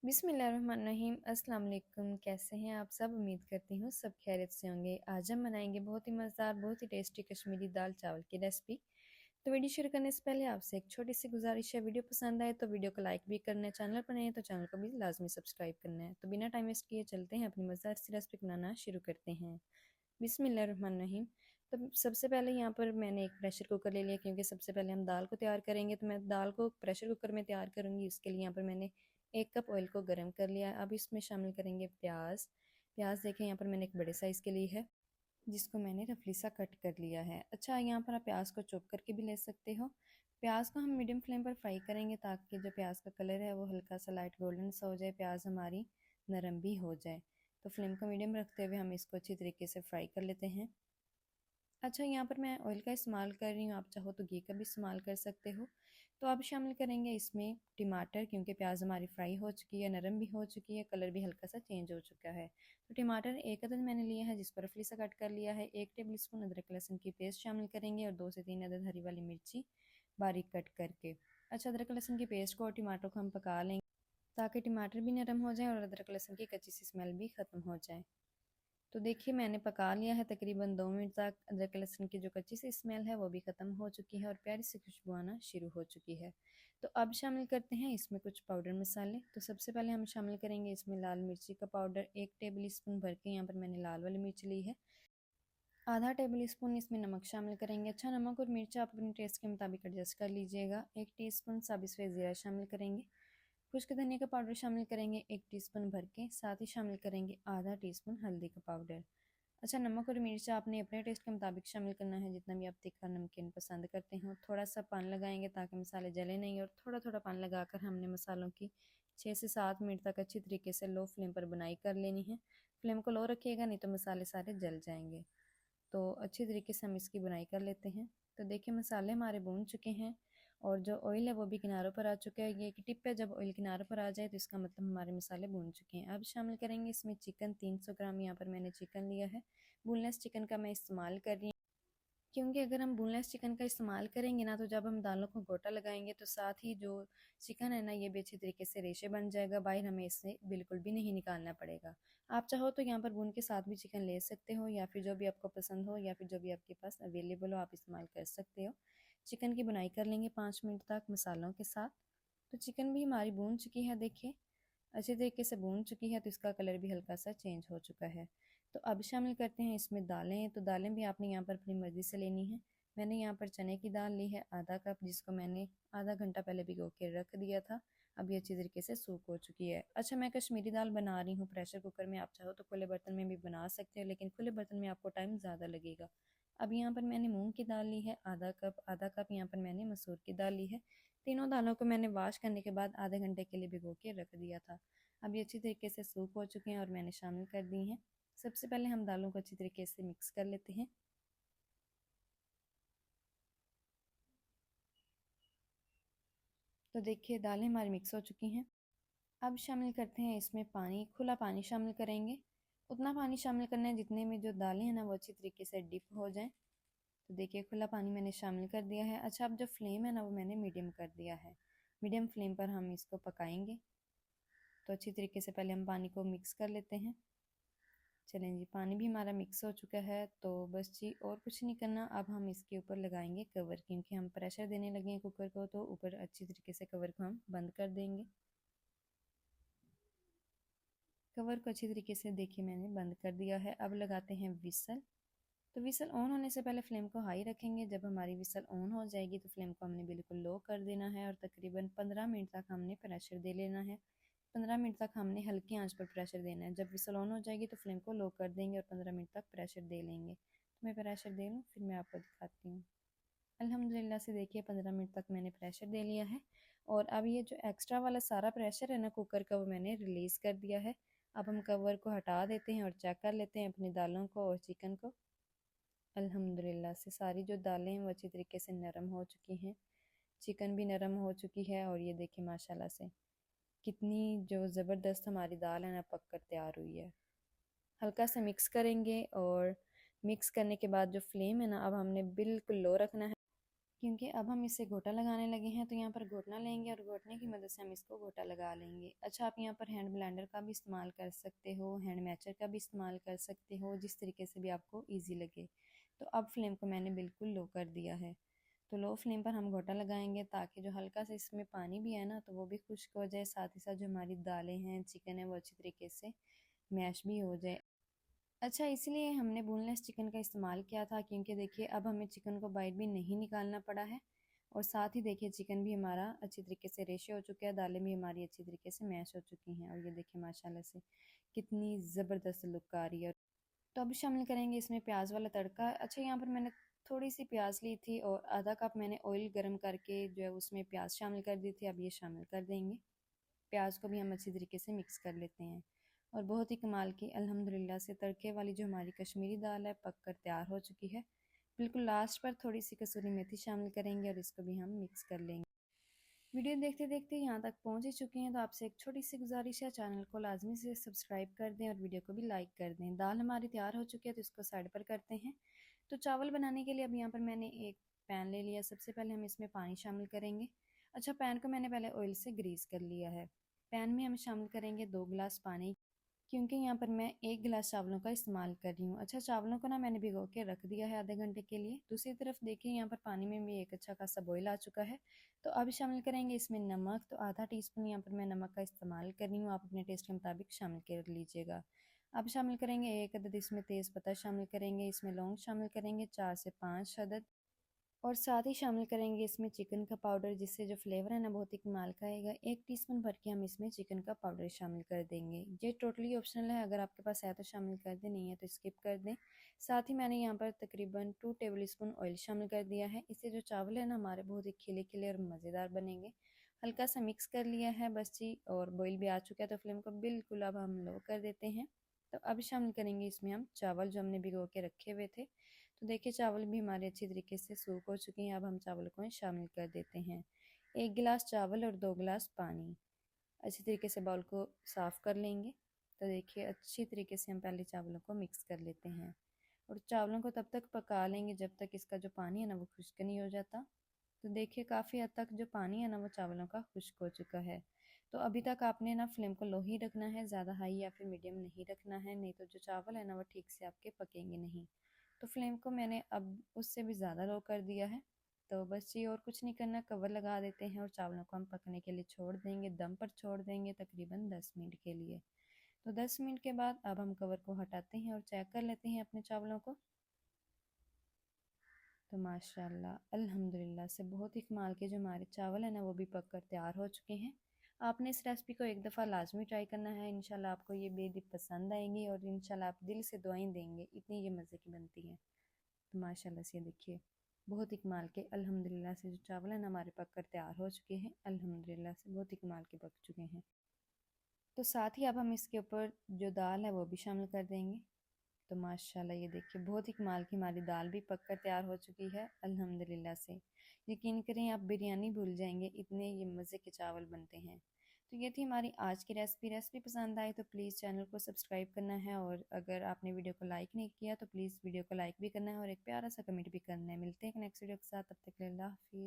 बिस्मिल्लाहिर्रहमानिर्रहीम। अस्सलाम वालेकुम। कैसे हैं आप सब? उम्मीद करती हूँ सब खैरियत से होंगे। आज हम बनाएंगे बहुत ही मज़ेदार, बहुत ही टेस्टी कश्मीरी दाल चावल की रेसिपी। तो वीडियो शुरू करने से पहले आपसे एक छोटी सी गुजारिश है, वीडियो पसंद आए तो वीडियो को लाइक भी करना है, चैनल पर नए हैं तो चैनल को भी लाजमी सब्सक्राइब करना है। तो बिना टाइम वेस्ट किए चलते हैं अपनी मज़ेदार सी रेसिपी बनाना शुरू करते हैं। बिस्मिल्लाहिर्रहमानिर्रहीम। तो सबसे पहले यहाँ पर मैंने एक प्रेशर कुकर ले लिया, क्योंकि सबसे पहले हम दाल को तैयार करेंगे। तो मैं दाल को प्रेशर कुकर में तैयार करूँगी। उसके लिए यहाँ पर मैंने 1 कप ऑयल को गर्म कर लिया। अब इसमें शामिल करेंगे प्याज। प्याज देखें यहाँ पर मैंने एक बड़े साइज़ के लिए है, जिसको मैंने रफली सा कट कर लिया है। अच्छा, यहाँ पर आप प्याज को चॉप करके भी ले सकते हो। प्याज को हम मीडियम फ्लेम पर फ्राई करेंगे, ताकि जो प्याज का कलर है वो हल्का सा लाइट गोल्डन सा हो जाए, प्याज हमारी नरम भी हो जाए। तो फ्लेम को मीडियम रखते हुए हम इसको अच्छी तरीके से फ्राई कर लेते हैं। अच्छा, यहाँ पर मैं ऑयल का इस्तेमाल कर रही हूँ, आप चाहो तो घी का भी इस्तेमाल कर सकते हो। तो अब शामिल करेंगे इसमें टमाटर, क्योंकि प्याज हमारी फ्राई हो चुकी है, नरम भी हो चुकी है, कलर भी हल्का सा चेंज हो चुका है। तो टमाटर एक अदद मैंने लिया है, जिसको रफली सा कट कर लिया है। 1 टेबल स्पून अदरक लहसुन की पेस्ट शामिल करेंगे और 2 से 3 अदद हरी वाली मिर्ची बारीक कट करके। अच्छा, अदरक लहसुन की पेस्ट को और टमाटर को हम पका लेंगे, ताकि टमाटर भी नरम हो जाए और अदरक लहसुन की कच्ची सी स्मेल भी ख़त्म हो जाए। तो देखिए मैंने पका लिया है तकरीबन 2 मिनट तक। अदरक लहसुन की जो कच्ची सी स्मेल है वो भी ख़त्म हो चुकी है और प्यारी सी खुशबू आना शुरू हो चुकी है। तो अब शामिल करते हैं इसमें कुछ पाउडर मसाले। तो सबसे पहले हम शामिल करेंगे इसमें लाल मिर्ची का पाउडर। 1 टेबल स्पून भर के यहाँ पर मैंने लाल वाली मिर्च ली है। आधा टेबल स्पून इसमें नमक शामिल करेंगे। अच्छा, नमक और मिर्च आप अपने टेस्ट के मुताबिक एडजस्ट कर लीजिएगा। 1 टीस्पून साबित सफ़ेद ज़ीरा शामिल करेंगे। खुश्क धनिया का पाउडर शामिल करेंगे 1 टीस्पून भर के। साथ ही शामिल करेंगे आधा टीस्पून हल्दी का पाउडर। अच्छा, नमक और मिर्च आपने अपने टेस्ट के मुताबिक शामिल करना है, जितना भी आप तीखा नमकीन पसंद करते हो। थोड़ा सा पानी लगाएंगे ताकि मसाले जले नहीं, और थोड़ा थोड़ा पानी लगाकर हमने मसालों की 6 से 7 मिनट तक अच्छी तरीके से लो फ्लेम पर बुनाई कर लेनी है। फ्लेम को लो रखिएगा, नहीं तो मसाले सारे जल जाएंगे। तो अच्छी तरीके से हम इसकी बुनाई कर लेते हैं। तो देखिए मसाले हमारे भून चुके हैं और जो ऑयल है वो भी किनारों पर आ चुका है। ये कि टिप है, जब ऑयल किनारों पर आ जाए तो इसका मतलब हमारे मसाले भून चुके हैं। अब शामिल करेंगे इसमें चिकन। 300 ग्राम यहाँ पर मैंने चिकन लिया है। बोनलेस चिकन का मैं इस्तेमाल कर रही हूँ, क्योंकि अगर हम बोनलेस चिकन का इस्तेमाल करेंगे ना, तो जब हम दालों को गोटा लगाएंगे तो साथ ही जो चिकन है ना, ये भी अच्छी तरीके से रेशे बन जाएगा। बाहर हमें इससे बिल्कुल भी नहीं निकालना पड़ेगा। आप चाहो तो यहाँ पर भून के साथ भी चिकन ले सकते हो, या फिर जो भी आपको पसंद हो या फिर जो भी आपके पास अवेलेबल हो आप इस्तेमाल कर सकते हो। चिकन की बुनाई कर लेंगे 5 मिनट तक मसालों के साथ। तो चिकन भी हमारी भून चुकी है, देखिए अच्छे तरीके से भून चुकी है, तो इसका कलर भी हल्का सा चेंज हो चुका है। तो अब शामिल करते हैं इसमें दालें। तो दालें भी आपने यहाँ पर अपनी मर्ज़ी से लेनी है। मैंने यहाँ पर चने की दाल ली है आधा कप, जिसको मैंने आधा घंटा पहले भिगो के रख दिया था। अब ये अच्छी तरीके से सूख हो चुकी है। अच्छा, मैं कश्मीरी दाल बना रही हूँ प्रेशर कुकर में, आप चाहो तो खुले बर्तन में भी बना सकते हो, लेकिन खुले बर्तन में आपको टाइम ज़्यादा लगेगा। अब यहाँ पर मैंने मूंग की दाल ली है आधा कप यहाँ पर मैंने मसूर की दाल ली है। तीनों दालों को मैंने वॉश करने के बाद आधे घंटे के लिए भिगो के रख दिया था। अब ये अच्छी तरीके से सूख हो चुके हैं और मैंने शामिल कर दी हैं। सबसे पहले हम दालों को अच्छी तरीके से मिक्स कर लेते हैं। तो देखिए दालें हमारी मिक्स हो चुकी हैं। अब शामिल करते हैं इसमें पानी। खुला पानी शामिल करेंगे। उतना पानी शामिल करना है जितने में जो दालें हैं ना वो अच्छी तरीके से डिप हो जाएं। तो देखिए खुला पानी मैंने शामिल कर दिया है। अच्छा, अब जो फ्लेम है ना वो मैंने मीडियम कर दिया है। मीडियम फ्लेम पर हम इसको पकाएंगे। तो अच्छी तरीके से पहले हम पानी को मिक्स कर लेते हैं। चलें जी, पानी भी हमारा मिक्स हो चुका है। तो बस जी और कुछ नहीं करना, अब हम इसके ऊपर लगाएंगे कवर, क्योंकि हम प्रेशर देने लगे हैं कुकर को। तो ऊपर अच्छी तरीके से कवर को हम बंद कर देंगे। कवर को अच्छी तरीके से देखिए मैंने बंद कर दिया है। अब लगाते हैं विसल। तो विसल ऑन होने से पहले फ्लेम को हाई रखेंगे। जब हमारी विसल ऑन हो जाएगी तो फ्लेम को हमने बिल्कुल लो कर देना है और तकरीबन 15 मिनट तक हमने प्रेशर दे लेना है। 15 मिनट तक हमने हल्की आंच पर प्रेशर देना है। जब विसल ऑन हो जाएगी तो फ्लेम को लो कर देंगे और 15 मिनट तक प्रेशर दे लेंगे। तो मैं प्रेशर दे लूँ फिर मैं आपको दिखाती हूँ। अल्हम्दुलिल्लाह से देखिए 15 मिनट तक मैंने प्रेशर दे लिया है। और अब ये जो एक्स्ट्रा वाला सारा प्रेशर है ना कुकर का, वो मैंने रिलीज़ कर दिया है। अब हम कवर को हटा देते हैं और चेक कर लेते हैं अपनी दालों को और चिकन को। अल्हम्दुलिल्लाह से सारी जो दालें हैं वो अच्छी तरीके से नरम हो चुकी हैं। चिकन भी नरम हो चुकी है और ये देखिए माशाल्लाह से कितनी जो ज़बरदस्त हमारी दाल है ना पक कर तैयार हुई है। हल्का सा मिक्स करेंगे और मिक्स करने के बाद जो फ्लेम है ना अब हमने बिल्कुल लो रखना है। क्योंकि अब हम इसे गोटा लगाने लगे हैं, तो यहाँ पर घोटना लेंगे और घोटने की मदद से हम इसको गोटा लगा लेंगे। अच्छा, आप यहाँ पर हैंड ब्लेंडर का भी इस्तेमाल कर सकते हो, हैंड मैचर का भी इस्तेमाल कर सकते हो, जिस तरीके से भी आपको ईजी लगे। तो अब फ्लेम को मैंने बिल्कुल लो कर दिया है। तो लो फ्लेम पर हम गोटा लगाएंगे ताकि जो हल्का सा इसमें पानी भी है ना, तो वो भी खुश्क हो जाए, साथ ही साथ जो हमारी दालें हैं, चिकन है, वो अच्छी तरीके से मैश भी हो जाए। अच्छा, इसलिए हमने बोनलेस चिकन का इस्तेमाल किया था, क्योंकि देखिए अब हमें चिकन को बाइट भी नहीं निकालना पड़ा है, और साथ ही देखिए चिकन भी हमारा अच्छी तरीके से रेशे हो चुका है, दालें भी हमारी अच्छी तरीके से मैश हो चुकी हैं, और ये देखिए माशाल्लाह से कितनी ज़बरदस्त लुक आ रही है। तो अब शामिल करेंगे इसमें प्याज वाला तड़का। अच्छा, यहाँ पर मैंने थोड़ी सी प्याज ली थी और आधा कप मैंने ऑयल गर्म करके जो है उसमें प्याज शामिल कर दी थी। अब ये शामिल कर देंगे। प्याज को भी हम अच्छी तरीके से मिक्स कर लेते हैं। और बहुत ही कमाल की अल्हम्दुलिल्लाह से तड़के वाली जो हमारी कश्मीरी दाल है पक कर तैयार हो चुकी है। बिल्कुल लास्ट पर थोड़ी सी कसूरी मेथी शामिल करेंगे और इसको भी हम मिक्स कर लेंगे। वीडियो देखते देखते यहाँ तक पहुँच ही चुके हैं, तो आपसे एक छोटी सी गुजारिश है, चैनल को लाजमी से सब्सक्राइब कर दें और वीडियो को भी लाइक कर दें। दाल हमारी तैयार हो चुकी है, तो इसको साइड पर करते हैं। तो चावल बनाने के लिए अब यहाँ पर मैंने एक पैन ले लिया। सबसे पहले हम इसमें पानी शामिल करेंगे। अच्छा, पैन को मैंने पहले ऑयल से ग्रीस कर लिया है। पैन में हम शामिल करेंगे 2 गिलास पानी, क्योंकि यहाँ पर मैं 1 गिलास चावलों का इस्तेमाल कर रही हूँ। अच्छा, चावलों को ना मैंने भिगो के रख दिया है आधे घंटे के लिए। दूसरी तरफ देखिए यहाँ पर पानी में भी एक अच्छा खासा बॉयल आ चुका है। तो अब शामिल करेंगे इसमें नमक। तो आधा टीस्पून यहाँ पर मैं नमक का इस्तेमाल कर रही हूँ, आप अपने टेस्ट के मुताबिक शामिल कर लीजिएगा। अब शामिल करेंगे 1 अदद इसमें तेज़पत्ता शामिल करेंगे, इसमें लौंग शामिल करेंगे 4 से 5 अदद, और साथ ही शामिल करेंगे इसमें चिकन का पाउडर, जिससे जो फ्लेवर है ना बहुत ही कमाल का आएगा। 1 टीस्पून भर के हम इसमें चिकन का पाउडर शामिल कर देंगे। ये टोटली ऑप्शनल है, अगर आपके पास है तो शामिल कर दें, नहीं है तो स्किप कर दें। साथ ही मैंने यहाँ पर तकरीबन 2 टेबल स्पून ऑयल शामिल कर दिया है। इससे जो चावल है ना हमारे बहुत ही खिले खिले और मज़ेदार बनेंगे। हल्का सा मिक्स कर लिया है बस जी, और बॉईल भी आ चुका है, तो फ्लेम को बिल्कुल अब हम लो कर देते हैं। तो अब शामिल करेंगे इसमें हम चावल जो हमने भिगो के रखे हुए थे। तो देखिए चावल भी हमारे अच्छी तरीके से सूख हो चुके हैं। अब हम चावल को शामिल कर देते हैं। 1 गिलास चावल और 2 गिलास पानी। अच्छी तरीके से बाउल को साफ़ कर लेंगे। तो देखिए अच्छी तरीके से हम पहले चावलों को मिक्स कर लेते हैं, और चावलों को तब तक पका लेंगे जब तक इसका जो पानी है ना वो खुश्क नहीं हो जाता। तो देखिए काफ़ी हद तक जो पानी है ना वो चावलों का खुश्क हो चुका है। तो अभी तक आपने ना फ्लेम को लो ही रखना है, ज़्यादा हाई या फिर मीडियम नहीं रखना है, नहीं तो जो चावल है ना वो ठीक से आपके पकेंगे नहीं। तो फ्लेम को मैंने अब उससे भी ज़्यादा लो कर दिया है। तो बस ये और कुछ नहीं करना, कवर लगा देते हैं और चावलों को हम पकने के लिए छोड़ देंगे, दम पर छोड़ देंगे तकरीबन 10 मिनट के लिए। तो 10 मिनट के बाद अब हम कवर को हटाते हैं और चेक कर लेते हैं अपने चावलों को। तो माशाल्लाह अल्हम्दुलिल्लाह से बहुत ही कमाल के जो हमारे चावल है ना वो भी पक कर तैयार हो चुके हैं। आपने इस रेसिपी को एक दफ़ा लाजमी ट्राई करना है, इंशाल्लाह आपको ये बेहद पसंद आएंगी और इंशाल्लाह आप दिल से दुआएं देंगे, इतनी ये मज़े की बनती है। तो माशाल्लाह से देखिए बहुत ही कमाल के अल्हम्दुलिल्लाह से जो चावल है ना हमारे पक कर तैयार हो चुके हैं, अल्हम्दुलिल्लाह से बहुत ही कमाल के पक चुके हैं। तो साथ ही अब हम इसके ऊपर जो दाल है वो भी शामिल कर देंगे। तो माशाल्लाह ये देखिए बहुत ही कमाल की हमारी दाल भी पक कर तैयार हो चुकी है अल्हम्दुलिल्लाह से। यकीन करें आप बिरयानी भूल जाएंगे, इतने ये मज़े के चावल बनते हैं। तो ये थी हमारी आज की रेसिपी। रेसिपी पसंद आए तो प्लीज़ चैनल को सब्सक्राइब करना है, और अगर आपने वीडियो को लाइक नहीं किया तो प्लीज़ वीडियो को लाइक भी करना है और एक प्यारा सा कमेंट भी करना है। मिलते हैं नेक्स्ट वीडियो के साथ, तब तक के लिए अल्लाह हाफिज़।